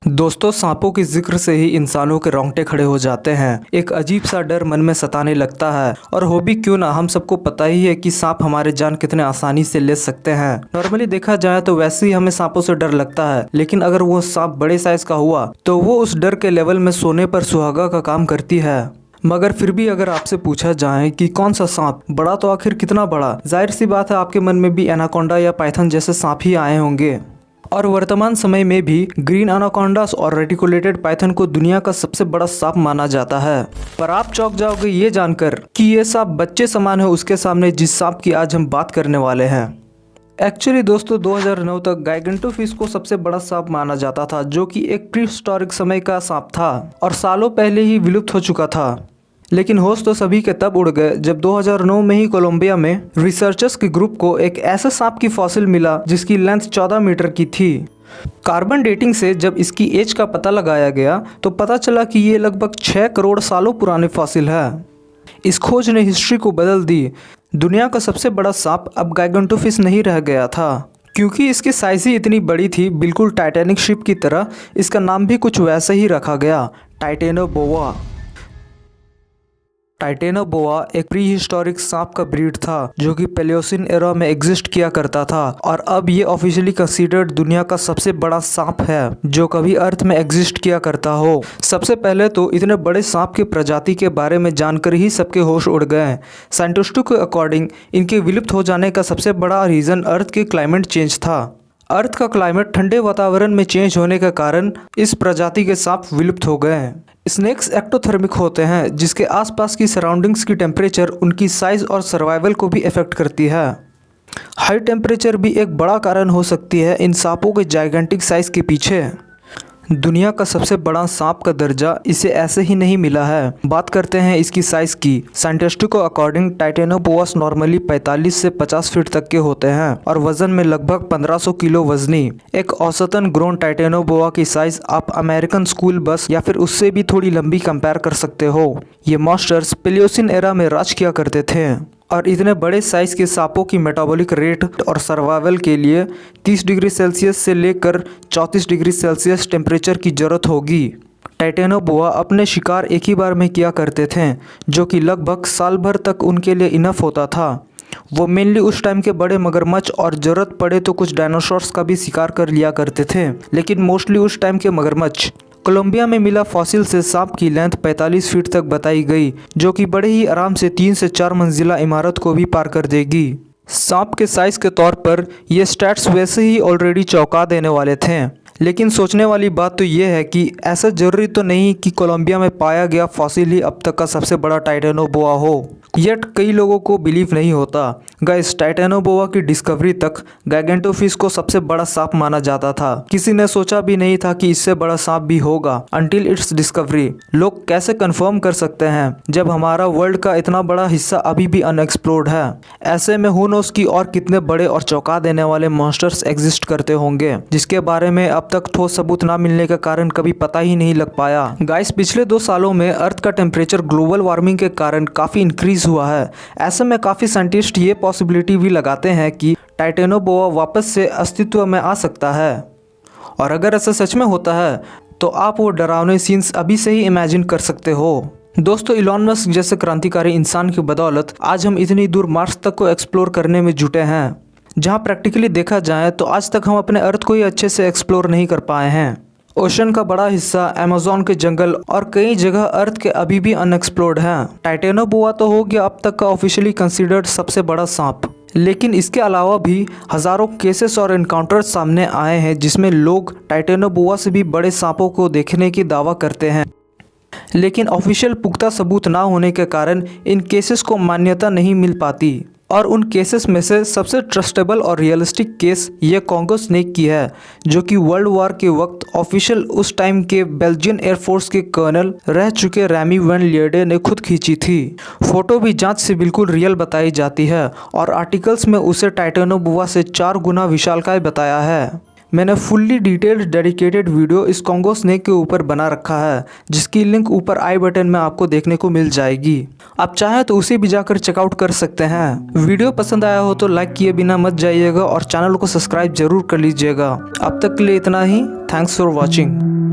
दोस्तों, सांपों के जिक्र से ही इंसानों के रोंगटे खड़े हो जाते हैं। एक अजीब सा डर मन में सताने लगता है। और हो भी क्यों ना, हम सबको पता ही है कि सांप हमारे जान कितने आसानी से ले सकते हैं। नॉर्मली देखा जाए तो वैसे ही हमें सांपों से डर लगता है, लेकिन अगर वो सांप बड़े साइज का हुआ तो वो उस डर के लेवल में सोने पर सुहागा का काम करती है। मगर फिर भी अगर आपसे पूछा जाए कि कौन सा सांप बड़ा, तो आखिर कितना बड़ा? जाहिर सी बात है, आपके मन में भी एनाकोंडा या पाइथन जैसे सांप ही आए होंगे। और वर्तमान समय में भी ग्रीन एनाकोंडास और रेटिकुलेटेड पाइथन को दुनिया का सबसे बड़ा सांप माना जाता है। पर आप चौंक जाओगे ये जानकर कि ये सांप बच्चे समान है उसके सामने जिस सांप की आज हम बात करने वाले हैं। एक्चुअली दोस्तों, 2009 तक गाइगेंटोफिश को सबसे बड़ा सांप माना जाता था, जो कि एक प्री हिस्टोरिक समय का सांप था और सालों पहले ही विलुप्त हो चुका था। लेकिन होश तो सभी के तब उड़ गए जब 2009 में ही कोलंबिया में रिसर्चर्स के ग्रुप को एक ऐसे सांप की फॉसिल मिला जिसकी लेंथ 14 मीटर की थी। कार्बन डेटिंग से जब इसकी एज का पता लगाया गया तो पता चला कि ये लगभग 6 करोड़ सालों पुराने फॉसिल है। इस खोज ने हिस्ट्री को बदल दी। दुनिया का सबसे बड़ा सांप अब गाइगेंटोफिश नहीं रह गया था, क्योंकि इसकी साइज ही इतनी बड़ी थी, बिल्कुल टाइटैनिक शिप की तरह। इसका नाम भी कुछ वैसा ही रखा गया, टाइटेनोबोआ। टाइटेनोबोआ एक प्री हिस्टोरिक सांप का ब्रीड था जो कि पैलियोसिन एरा में एग्जिस्ट किया करता था, और अब ये ऑफिशियली कंसीडर्ड दुनिया का सबसे बड़ा सांप है जो कभी अर्थ में एग्जिस्ट किया करता हो। सबसे पहले तो इतने बड़े सांप की प्रजाति के बारे में जानकर ही सबके होश उड़ गए। साइंटिस्टों के अकॉर्डिंग इनके विलुप्त हो जाने का सबसे बड़ा रीज़न अर्थ के क्लाइमेट चेंज था। अर्थ का क्लाइमेट ठंडे वातावरण में चेंज होने के कारण इस प्रजाति के सांप विलुप्त हो गए। स्नेक्स एक्टोथर्मिक होते हैं, जिसके आसपास की सराउंडिंग्स की टेम्परेचर उनकी साइज और सर्वाइवल को भी इफेक्ट करती है। हाई टेम्परेचर भी एक बड़ा कारण हो सकती है इन सांपों के जाइगेंटिक साइज के पीछे। दुनिया का सबसे बड़ा सांप का दर्जा इसे ऐसे ही नहीं मिला है। बात करते हैं इसकी साइज की। साइंटिस्टों को अकॉर्डिंग टाइटेनोबोआस नॉर्मली 45 से 50 फीट तक के होते हैं और वजन में लगभग 1500 किलो वजनी। एक औसतन ग्रोन टाइटेनोबोआ की साइज आप अमेरिकन स्कूल बस या फिर उससे भी थोड़ी लंबी कंपेयर कर सकते हो। ये मॉन्स्टर्स पैलियोसिन एरा में राज किया करते थे और इतने बड़े साइज के सांपों की मेटाबॉलिक रेट और सर्वाइवल के लिए 30 डिग्री सेल्सियस से लेकर 34 डिग्री सेल्सियस टेम्परेचर की ज़रूरत होगी। टाइटेनोबोआ अपने शिकार एक ही बार में किया करते थे, जो कि लगभग साल भर तक उनके लिए इनफ होता था। वो मेनली उस टाइम के बड़े मगरमच्छ और ज़रूरत पड़े तो कुछ डायनासोर्स का भी शिकार कर लिया करते थे, लेकिन मोस्टली उस टाइम के मगरमच्छ। कोलंबिया में मिला फॉसिल से सांप की लेंथ 45 फीट तक बताई गई, जो कि बड़े ही आराम से 3 से 4 मंजिला इमारत को भी पार कर देगी। सांप के साइज के तौर पर ये स्टैट्स वैसे ही ऑलरेडी चौंका देने वाले थे, लेकिन सोचने वाली बात तो ये है कि ऐसा जरूरी तो नहीं कि कोलंबिया में पाया गया फॉसिल ही अब तक का सबसे बड़ा टाइटेनोबोआ हो। येट कई लोगों को बिलीव नहीं होता। गाइस, टाइटेनोबोआ की डिस्कवरी तक गाइगेंटोफिश को सबसे बड़ा सांप माना जाता था। किसी ने सोचा भी नहीं था कि इससे बड़ा सांप भी होगा अंटिल इट्स डिस्कवरी। लोग कैसे कंफर्म कर सकते हैं जब हमारा वर्ल्ड का इतना बड़ा हिस्सा अभी भी अनएक्सप्लोर्ड है? ऐसे में हु नोस की और कितने बड़े और चौंका देने वाले मॉन्स्टर्स एग्जिस्ट करते होंगे, जिसके बारे में अब तक ठोस सबूत ना मिलने के कारण कभी पता ही नहीं लग पाया। गाइस, पिछले 2 सालों में अर्थ का टेम्परेचर ग्लोबल वार्मिंग के कारण काफ़ी इंक्रीज हुआ है। ऐसे में काफ़ी साइंटिस्ट ये पॉसिबिलिटी भी लगाते हैं कि टाइटेनोबोआ वापस से अस्तित्व में आ सकता है। और अगर ऐसा सच में होता है तो आप वो डरावने सीन्स अभी से ही इमेजिन कर सकते हो। दोस्तों, इलॉन मस्क जैसे क्रांतिकारी इंसान की बदौलत आज हम इतनी दूर मार्स तक को एक्सप्लोर करने में जुटे हैं, जहाँ प्रैक्टिकली देखा जाए तो आज तक हम अपने अर्थ को ही अच्छे से एक्सप्लोर नहीं कर पाए हैं। ओशन का बड़ा हिस्सा, अमेज़न के जंगल और कई जगह अर्थ के अभी भी अनएक्सप्लोर्ड हैं। टाइटेनोबोआ तो हो गया अब तक का ऑफिशियली कंसीडर्ड सबसे बड़ा सांप, लेकिन इसके अलावा भी हज़ारों केसेस और एनकाउंटर सामने आए हैं जिसमें लोग टाइटेनोबोआ से भी बड़े सांपों को देखने की दावा करते हैं, लेकिन ऑफिशियल पुख्ता सबूत ना होने के कारण इन केसेस को मान्यता नहीं मिल पाती। और उन केसेस में से सबसे ट्रस्टेबल और रियलिस्टिक केस ये कॉन्गो स्नेक की है, जो कि वर्ल्ड वॉर के वक्त ऑफिशियल उस टाइम के बेल्जियन एयरफोर्स के कर्नल रह चुके रेमी वैन लियर्डे ने खुद खींची थी। फोटो भी जांच से बिल्कुल रियल बताई जाती है और आर्टिकल्स में उसे टाइटेनोबोआ से 4 गुना विशालकाय बताया है। मैंने फुल्ली डिटेल्ड डेडिकेटेड वीडियो इस कॉन्गो स्नेक के ऊपर बना रखा है, जिसकी लिंक ऊपर आई बटन में आपको देखने को मिल जाएगी। आप चाहें तो उसे भी जाकर चेकआउट कर सकते हैं। वीडियो पसंद आया हो तो लाइक किए बिना मत जाइएगा और चैनल को सब्सक्राइब जरूर कर लीजिएगा। अब तक के लिए इतना ही। Thanks for watching.